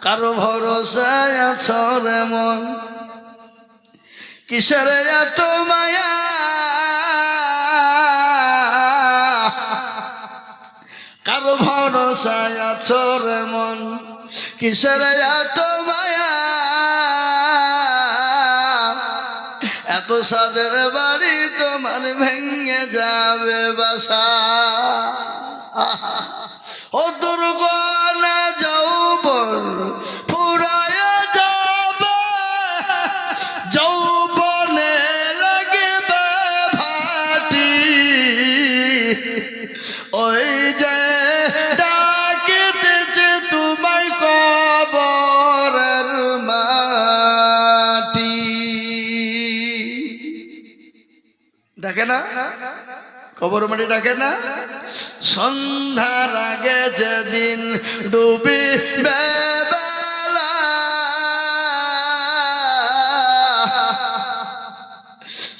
Speaker 1: কারো ভরসায় আছো রে মন, কিসের এত মায়া, কারো ভরসায় আছো রে মন, কিসের এত মায়া, এত সাদের বাড়ি তোমার ভেঙে যাবে বাসা। ও দুর্গনা যৌবন ফুরায় যাবে, যৌবনে লাগবে ভাটি, ওই যে ডাকিতেছে তোমায় কবরের মাটি। ডাকে না কবর মাটি, ডাকে না? সন্ধ্যার আগে যেদিন ডুবি বেলা,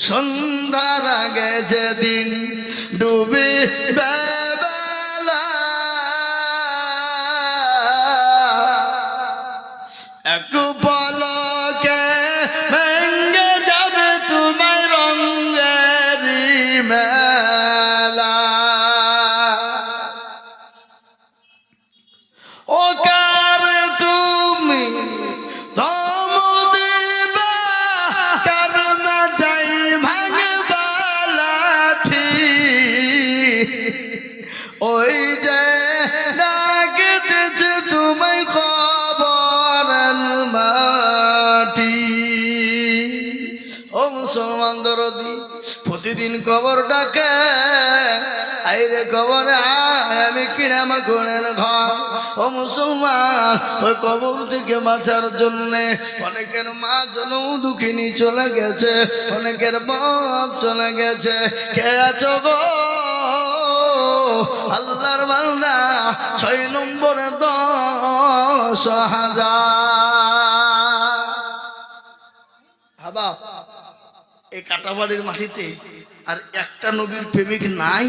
Speaker 1: সন্ধ্যার আগে যেদিন ডুবি বেলা, এক পলকে ভেঙে যাবে তোমায় রঙের মেলা। ও কার তুমি দম দিবা, কার মাথায় ভাঙবা লাঠি, ওই যে ডাকিতেছে তোমায় কবরের মাটি। ও মুসলমান দরদি, প্রতিদিন কবর ডাকে, আইরে কবরে আয়, আমি কিনামা গুণের ঘর। ও মুসলমান, ওই কবর থেকে বাঁচার জন্য অনেকের মা জনম দুঃখিনী চলে গেছে, অনেকের বাপ চলে গেছে। কে আছো গো আল্লাহর বান্দা 6 নম্বরে 10,000। হাবা এই কাটাবাড়ির মাটিতে আর একটা নবীর প্রেমিক নাই,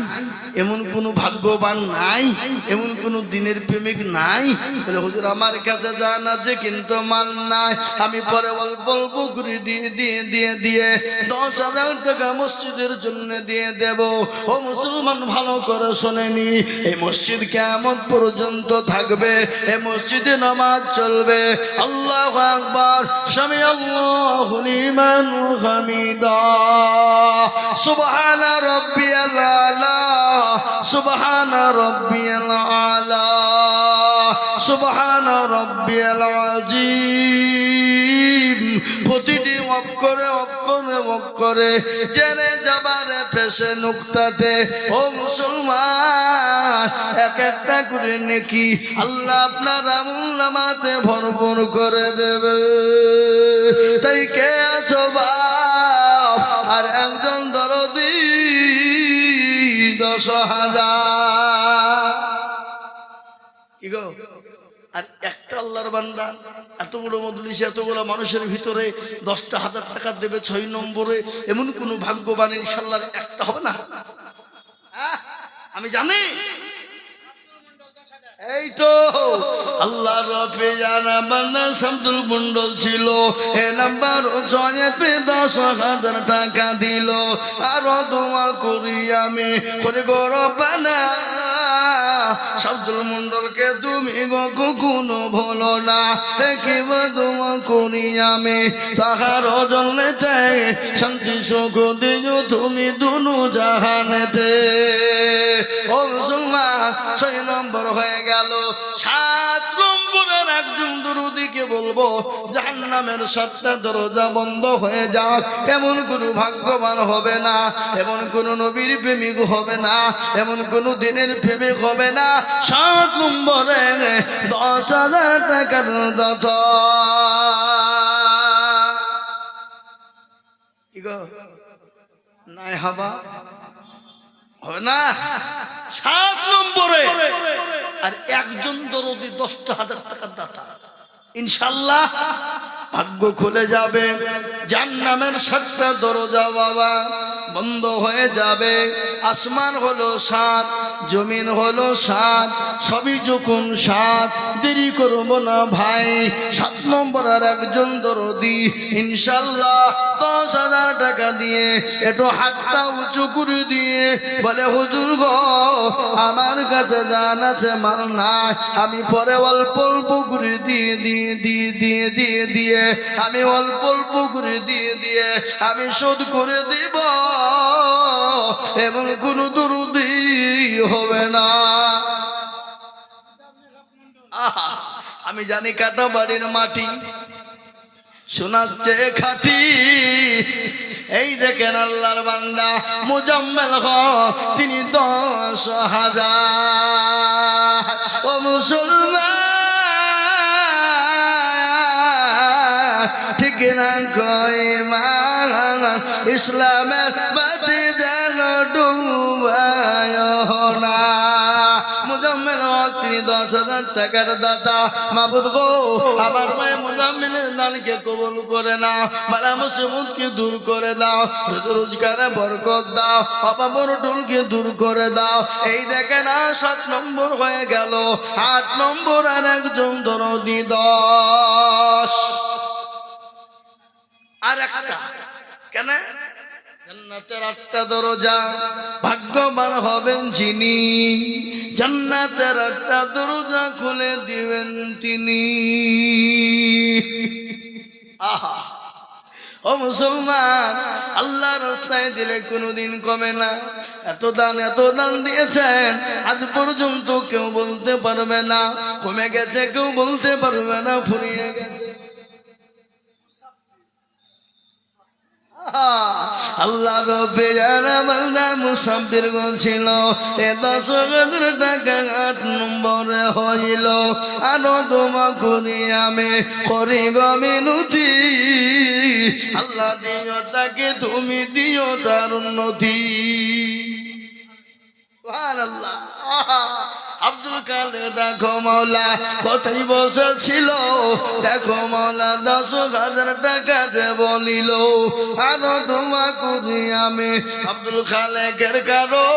Speaker 1: এমন কোন ভাগ্যবান নাই, এমন কোন দিনের প্রেমিক নাই। বলে হুজুর আমার কাছে জান আছে কিন্তু মাল নাই, আমি পরে অল্প অল্প করে দিয়ে দিয়ে দিয়ে দিয়ে 10,000 টাকা মসজিদের জন্য দিয়ে দেব। ও মুসলমান, ভালো করে শোনেনি, এই মসজিদ কিয়ামত পর্যন্ত থাকবে, এই মসজিদে নামাজ চলবে। আল্লাহু আকবার, সামি আল্লাহু লিমান হামিদা, সুবহান রাব্বিয়াল আলা, সুবহান রাব্বিয়াল আলা, সুবহান রাব্বিয়াল আযীম। প্রতিটি অক্ষরে অক্ষরে অক্ষরে জেনে যাবারে পেশে নুক্তাতে। ও মুসলমান, এক একটা করে নেকি আল্লাহ আপনার আমল নামাতে ভরপুর করে দেবে। তাই কে আছো বাপ আর একজন দরদি 10,000 কি গো? আর একটা আল্লাহর বান্দা এত বড় মজলিসে এতগুলো মানুষের ভিতরে 10,000 টাকা দেবে 6 নম্বরে, এমন কোন ভাগ্যবান ইনশাআল্লাহ একটা হবে না? আমি জানি। এই তো আল্লাহর রফে জানা বান্দা শামসুল মন্ডল ছিল, এ নাম্বার 6-এ 10,000 টাকা দিল। আর দোয়া করি আমি করে গরবানা শাব্দুল মন্ডলকে তুমি গো কখনো ভুলো না, কিবা তোমা করি আমি তাহার জন্যতে শান্তি সুখ দিও তুমি দুনু জাহানেতে। ও মুসলমান, 6 নম্বর হয়ে গেল। 7 নম্বরের একজন দরুদিকে বলবো জাহান্নামের 7টা দরজা বন্ধ হয়ে যাক, এমন কোন ভাগ্যবান হবে না, এমন কোন নবীর প্রেমিক হবে না, এমন কোন দিনের প্রেমিক হবে না। 7 নম্বরে 10,000 টাকার দাতা। কি গো নাই হবা হবে না? 7 নম্বরে আর একজন দরদি 10,000 টাকার দাতা। ইনশাআল্লাহ ভাগ্য খুলে যাবে, জাহান্নামের 7টা দরজা বাবা বন্ধ হয়ে যাবে। আসমান হলো 7, জমিন হলো 7, সবই যখন 7, দেরি করব না ভাই। 7 নম্বর আর একজন দরদি ইনশাআল্লাহ 10,000 টাকা দিয়ে একটু হাতটা উঁচু করে দিয়ে বলে হুজুর গো আমার কাছে জান আছে মাল নাই, আমি পরে অল্প অল্প করে দিয়ে দিয়ে দিয়ে দিয়ে দিয়ে দিয়ে আমি অল্প অল্প করে দিয়ে দিয়ে আমি শোধ করে দিব, এমন কোন দরদি হবে না। আমি জানি কাটা বাড়ির মাটি শোনাচ্ছে খাটি। এই দেখেন আল্লাহর বান্দা মুজাম্মেল হক, তিনি 10,000। ও মুসলমান, ঠিক না কই মান ইসলামের বাতি যেন ডুবায় না। মুজাম্মেল হক তিনি 10,000 টাকার দাতা। মাবুদ গো আমার মায়ে মুজাম্মেলের দানকে কবুল করে নাও, মালা মুসিবতকে দূর করে দাও, রোজগারে বরকত দাও, অভাব অনটনকে দূর করে দাও। এই দেখেন 7 নম্বর হয়ে গেল। 8 নম্বর আর একজন দরদি 10 আর একটা কেন? জান্নাতের 8টা দরজা, ভাগ্যবান হবেন যিনি জান্নাতের 8টা দরজা খুলে দিবেন তিনি। আহা, ও মুসলমান, আল্লাহ রাস্তায় দিলে কোনোদিন কমে না। এত দান দিয়েছেন আজ পর্যন্ত কেউ বলতে পারবে না কমে গেছে, কেউ বলতে পারবে না ফুরিয়ে গেছে। আল্লাহ রব্বে যারা বান্দা মুসাফির ছিল, 10,000 টাকা 8 নম্বরে হইল। আরো তোমা করি আমি করি গো মিনতি, আল্লাহ দিও তাকে তুমি দিও তার উন্নতি। সুবহানাল্লাহ। আব্দুল কাদের দেখো মৌলা কোথায় বসেছিল, দেখো মৌলা 10,000 টাকা যে বলিল। আরো তোমা করি আমি আব্দুল খালেকের কারো,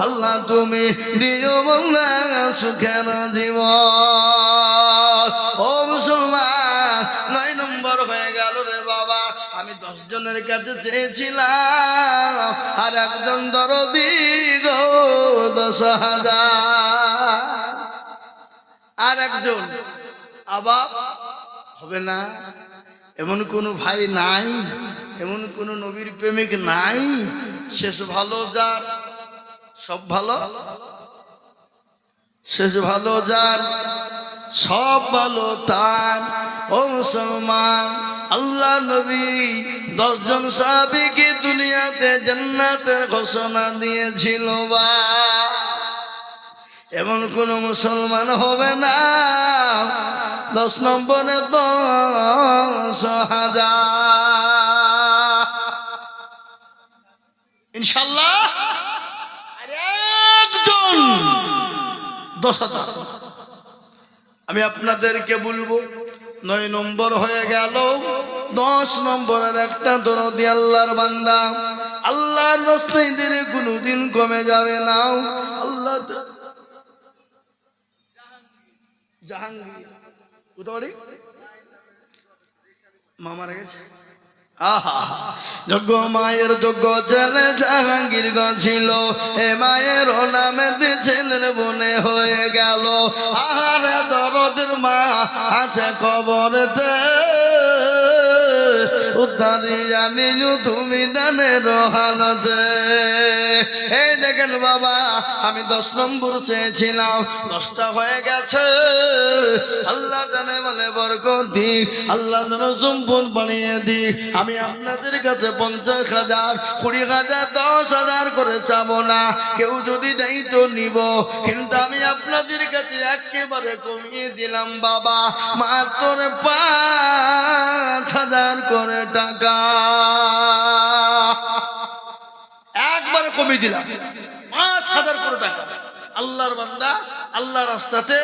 Speaker 1: আল্লাহ তুমি দিও মৌলা সুখের জীবন। ও মুসলমান, 9 নম্বর হয়ে গেল রে বাবা। আমি 10 জনের কাছে চেয়েছিলাম, আর একজন দরদি গো 10,000, আর একজন আবাব হবে না। এমন কোন ভাই নাই, এমন কোন নবীর প্রেমিক নাই শেষ ভালো যার, সব ভালো শেষ ভালো যার, সব ভালো তার। ও মুসলমান, আল্লাহ নবী 10 জন সাহাবীকে দুনিয়াতে জান্নাতের ঘোষণা দিয়েছিল। বা এমন কোন মুসলমান হবে না 10 নম্বরে 10,000 ইনশাআল্লাহ। আর একজন 10,000। আমি আপনাদেরকে বলবো 9 নম্বর হয়ে গেল। 10 নম্বরের একটা দরদি আল্লাহর বান্দা, আল্লাহর রাস্তায় দিলে কোনোদিন কমে যাবে না। আল্লাহ জাহাঙ্গীর কোথায় বাড়ি? মা মারা গেছে। আহা, যোগ্য মায়ের যোগ্য ছেলে জাহাঙ্গীর ছিল, এ মায়ের নামে ছেলের বনে হয়ে গেল। আহারে দরদের মা আছে খবরতে, উদ্ধারি জানিও তুমি দানের হালতে। এই দেখেন বাবা, আমি 10 নম্বর চেয়েছিলাম, 10টা হয়ে গেছে। আল্লাহ জানে বলে বরকত দিক, আল্লাহ যেন সম্পদ বানিয়ে দিক। আমি আপনাদের কাছে 50,000, 20,000, 10,000 করে চাবো না, কেউ যদি দেয় তো নিব, কিন্তু আমি আপনাদের কাছে একেবারে কমিয়ে দিলাম বাবা, মাত্র 5,000 করে টাকা একবারে কমিয়ে দিলাম। 5,000 করে টাকা। আল্লাহর বান্দা, আল্লাহ রাস্তাতে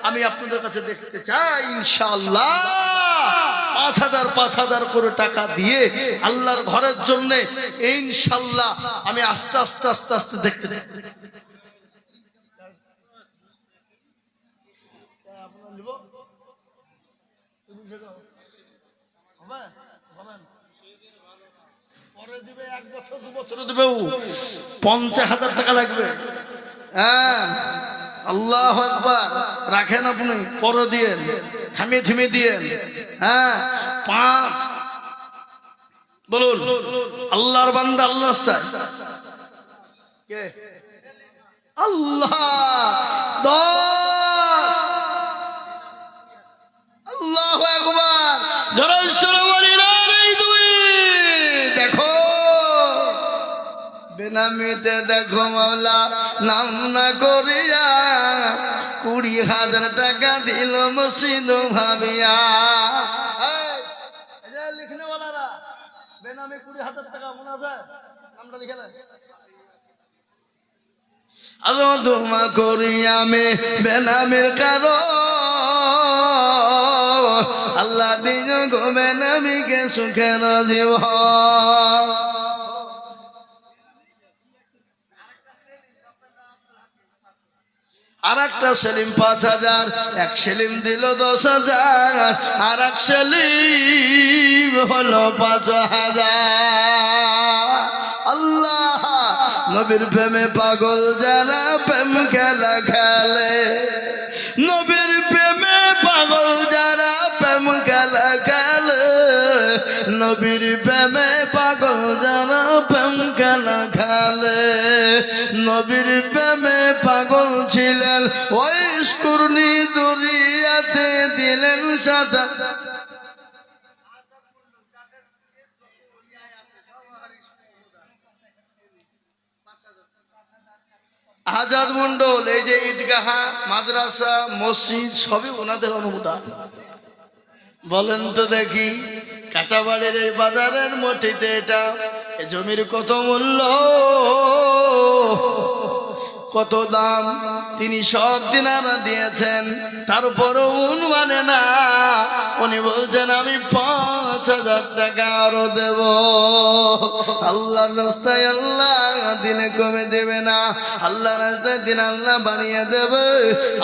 Speaker 1: আমি আপনাদের কাছে দেখতে চাই ইনশাআল্লাহ। 5,000 করে টাকা দিয়ে আল্লাহর ঘরের জন্য ইনশাআল্লাহ আমি আস্তে আস্তে আস্তে আস্তে দেখতে চাই। পরে দিবে 1 বছর 2 বছরে দিবে 50,000 টাকা লাগবে। হ্যাঁ, আল্লাহু আকবার। রাখেন আপনি, পরে দিয়েন, থামিয়ে থামিয়ে দিয়েন। হ্যাঁ, 5 বলুন আল্লাহর বান্দা, আল্লাহ কে? আল্লাহ। 10, আল্লাহু আকবার। জোরে জোরে বলি না রে দুই। দেখো বেনামিতে দেখো মাওলা নাম না করিয়া 20,000 টাকা দিল মসজিদ ভাবিয়া। লিখনে ওয়ালারা বেনামি 20,000 টাকা মনে আছে? নামটা লিখে নেন। আরো দোয়া করি আমি বেনামির কারো, আল্লাহ দিন গো বেনামিকে সুখের জীবন। আর একটা সেলিম 5,000, 1 সেলিম দিল 10,000, আর 1 সেলিম হলো 5,000। আল্লাহ নবীর প্রেমে পাগল যারা প্রেম খেলা খেলে, নবীর প্রেমে পাগল যারা প্রেম খেলা খেলে, নবীর প্রেমে পাগল যারা প্রেম খেলা খেলে, নবীর প্রেমে পাগল ছিলেন ওই কুরনি দরিয়াতে দিলেন সাদা। আজাদ মন্ডল, এই যে ঈদগাহ, মাদ্রাসা, মসজিদ সবই ওনাদের অনুমোদন। বলেন তো দেখি, কাটাবাড়ির এই বাজারের মটিতে এটা জমির কত মূল্য, কত দাম? তিনি সব দিনারা দিয়েছেন, তারপরও উনি মানে না। উনি বলছেন আমি 5,000 টাকা আরো দেব। আল্লাহর রাস্তায় আল্লাহ দিনে কমে দেবে না, আল্লাহর রাস্তায় দিন আল্লাহ বানিয়ে দেবে।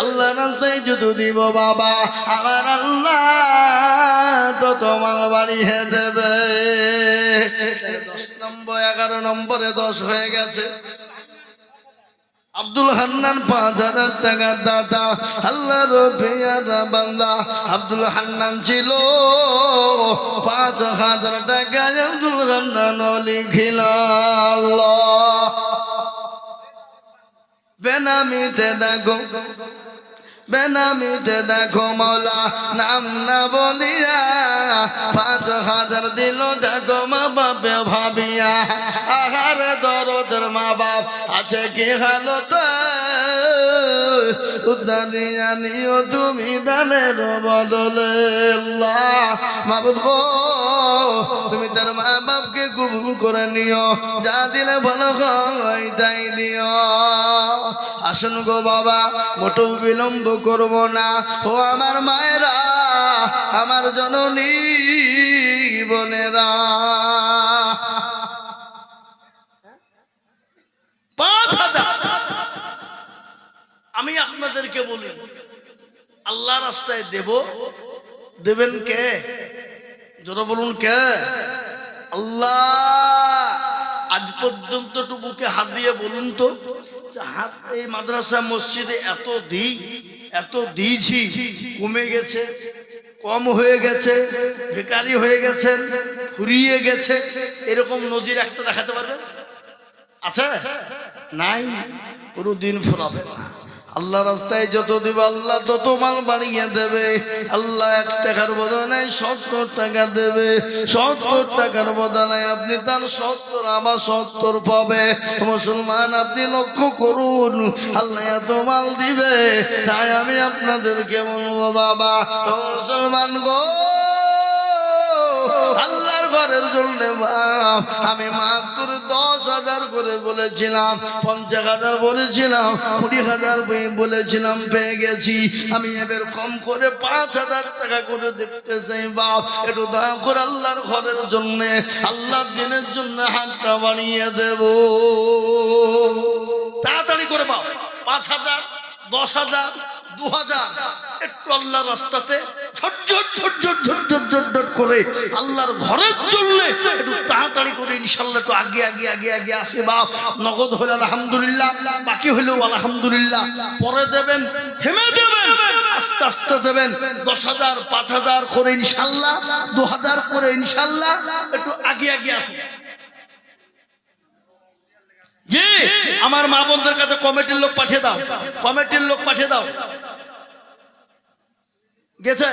Speaker 1: আল্লাহর রাস্তায় যদি দিব বাবা, আমার আল্লাহ তো তোমার বাড়িয়ে দেবে। 10 নম্বর, 11 নম্বরে 10 হয়ে গেছে। আব্দুল হান্নান 5,000 টাকা দাতা, আল্লাহর পেয়ারা বান্দা আব্দুল হান্নান ছিল। 5,000 টাকা আব্দুল হান্নান লিখিল। বেনামিতে দেখো, বেনামিতে দেখো মৌলা নাম না বলিয়া 5,000 দিল। দেখো মা বাপে ভাবিয়া, আহারে দরদের মা বাপ আছে কি হালত, উদ্ধারি জানিও তুমি দানের বদলে। আল্লাহ মাবুদ গো, তুমি তার মা বাপকে কবুল করে নিও, যা দিলে ভালো হয় তাই দিও। আসুন গো বাবা, মোটেও বিলম্ব করব না। ও আমার মায়েরা, আমার জননী বোনেরা, 5,000 আমি আপনাদেরকে বলি, আল্লাহ রাস্তায় দেব। দেবেন কে? জোরে বলুন কে? আল্লাহ আজ পর্যন্ত একটু বুকে হাত দিয়ে বলুন তো, হাত এই মাদ্রাসা মসজিদে এত দিয়েছি, কমে গেছে, কম হয়ে গেছে, বেকারি হয়ে গেছেন, ফুরিয়ে গেছে, এরকম নজির একটা দেখাতে পারবে? আছে? নাই, কোনোদিন ফুরাবে না। আল্লাহ রাস্তায় যত দিব আল্লাহ তত মাল বাড়িয়ে দেবে। আল্লাহ 1 টাকার বদলে 70 টাকা দেবে, 70 টাকার বদলে আপনি তার 70 আবার 70 পাবে। মুসলমান আপনি লক্ষ্য করুন, আল্লাহ এত মাল দিবে, তাই আমি আপনাদেরকে বলবো বাবা ও মুসলমান গো, আল্লাহর ঘরের জন্য আমি মাত্র 10,000 করে বলেছিলাম, 50,000 বলেছিলাম, 20,000 বলেছিলাম, পেয়ে গেছি। আমি এবার কম করে 5,000 টাকা করে দেখতে চাই বাপ, একটু দয়া করে আল্লাহর ঘরের জন্য, আল্লাহর দিনের জন্য হাতটা বানিয়ে দেব। তাড়াতাড়ি করে বাপ, 5,000, 10,000, 2,000 একটু আল্লাহর রাস্তাতে ঝটঝট করে আল্লাহর ঘরের জন্য একটু তাড়াতাড়ি করে ইনশাআল্লাহ তো আগে আগে আগে আগে আসে বাপ। নগদ হলে আলহামদুলিল্লাহ, বাকি হলেও আলহামদুলিল্লাহ, পরে দেবেন, থেমে দেবেন, আস্তে আস্তে দেবেন। 10,000, 5,000 করে ইনশাআল্লাহ, 2,000 করে ইনশাআল্লাহ, একটু আগে আগে আসুন। জি, আমার মা বোনদের কাছে কমিটির লোক পাঠিয়ে দাও, কমিটির লোক পাঠিয়ে দাও। গেছে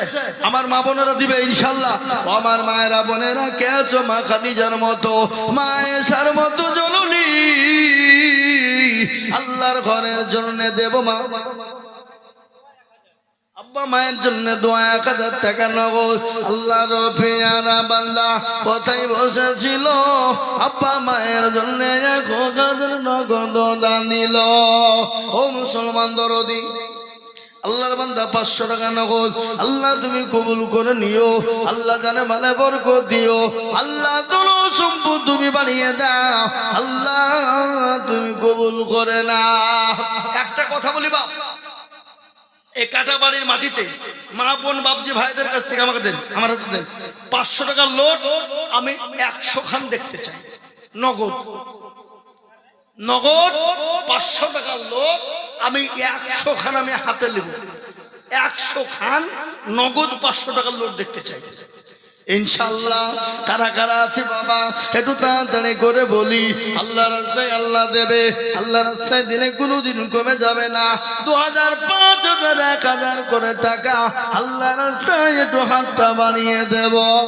Speaker 1: আমার মা বোনেরা দিবে ইনশাআল্লাহ। আমার মায়েরা বোনেরা কে আছো মা খাদিজার মতো, মা আয়েশার মতো জননী, আল্লাহর ঘরের জন্য দেব মা। আব্বা মায়ের জন্য দোয়া 1,000 টাকা নগদ। আল্লাহর পেয়ারা বান্দা কোথায় বসেছিল, আব্বা মায়ের জন্য 1,000 নগদ দান নিল। ও মুসলমান দরদি, আল্লাহর বান্দা 500 টাকা নগদ, আল্লাহ তুমি কবুল করে নিও, আল্লাহ জানে মানে বরকত দিও, আল্লাহ তোলো সম্পদ তুমি বাড়িয়ে দাও, আল্লাহ তুমি কবুল করে না। একটা কথা বলি বাপ, এই কাটা বাড়ির মাটিতে মা বোন বাপজি ভাইদের কাছ থেকে আমাকে দেন, আমার হাতে দেন 500 টাকার লোট, আমি 100 খান দেখতে চাই নগদ। নগদ 500 টাকার লোট, আমি 100 খান আমি হাতে নেব, 100 খান নগদ 500 টাকার লোট দেখতে চাই ইনশাআল্লাহ। কারা কারা আছে বাবা একটু তাড়াতাড়ি করে বলি। আল্লাহ রাস্তায় আল্লাহ দেবে, আল্লাহ রাস্তায় দিলে কোনোদিন কমে যাবে না। 2,000, 5,000, 1,000 করে টাকা আল্লাহ রাস্তায় একটু হাতটা বানিয়ে দেব।